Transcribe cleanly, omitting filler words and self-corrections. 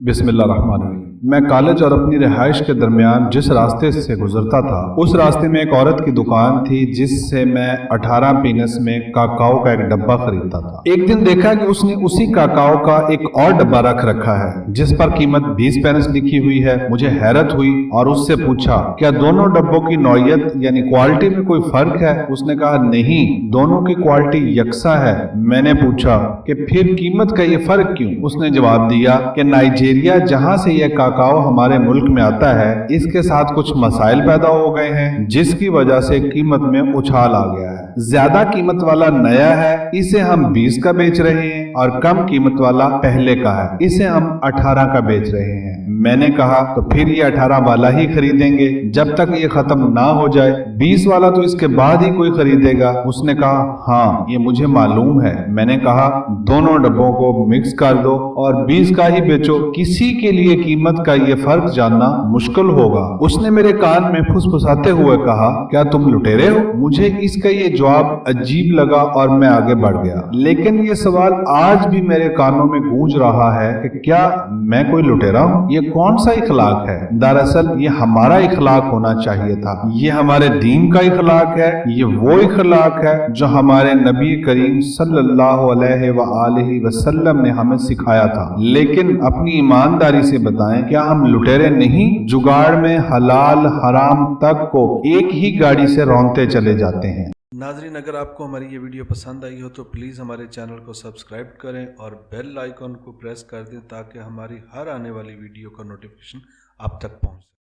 बिस्मिल्लाहिर्रहमानिर्रहीम। मैं कॉलेज और अपनी रिहाइश के दरमियान जिस रास्ते से गुजरता था उस रास्ते में एक औरत की दुकान थी जिससे मैं 18 पीनस में काकाओ का एक डब्बा खरीदता था। एक दिन देखा कि उसने उसी काकाओ का एक और डब्बा रख रखा है जिस पर कीमत 20 पेनस लिखी हुई है। मुझे हैरत हुई और उससे पूछा, क्या दोनों डब्बों की नौयत यानी क्वालिटी में कोई फर्क है? उसने कहा, नहीं, दोनों की क्वालिटी यकसा है। मैंने पूछा कि फिर कीमत का ये फर्क क्यों? उसने जवाब दिया कि नाइजीरिया जहां से यह काकाओ हमारे मुल्क में आता है इसके साथ कुछ मसाइल पैदा हो गए हैं जिसकी वजह से कीमत में उछाल आ गया है। ज्यादा कीमत वाला नया है, इसे हम 20 का बेच रहे हैं और कम कीमत वाला पहले का है, इसे हम 18 का बेच रहे हैं। मैंने कहा, तो फिर ये 18 वाला ही खरीदेंगे जब तक ये खत्म ना हो जाए, 20 वाला तो इसके बाद ही कोई खरीदेगा। उसने कहा, हाँ ये मुझे मालूम है। मैंने कहा, दोनों डब्बों को मिक्स कर दो और 20 का ही बेचो, किसी के लिए कीमत का ये फर्क जानना मुश्किल होगा। उसने मेरे कान में फुसफुसाते हुए कहा, क्या तुम लुटेरे हो? मुझे इसका ये जवाब अजीब लगा और मैं आगे बढ़ गया, लेकिन ये सवाल आज भी मेरे कानों में गूंज रहा है कि क्या मैं कोई लुटेरा हूँ? ये कौन सा इखलाक है? दरअसल ये हमारा इखलाक होना चाहिए था, ये हमारे दीन का इखलाक है, ये वो इखलाक है जो हमारे नबी करीम सल्लल्लाहु अलैहि वसल्लम ने हमें सिखाया था। लेकिन अपनी ईमानदारी से बताएं, क्या हम लुटेरे नहीं? जुगाड़ में हलाल हराम तक को एक ही गाड़ी से रौंदते चले जाते हैं। नाजरीन, अगर आपको हमारी ये वीडियो पसंद आई हो तो प्लीज़ हमारे चैनल को सब्सक्राइब करें और बेल आइकॉन को प्रेस कर दें ताकि हमारी हर आने वाली वीडियो का नोटिफिकेशन आप तक पहुंचे।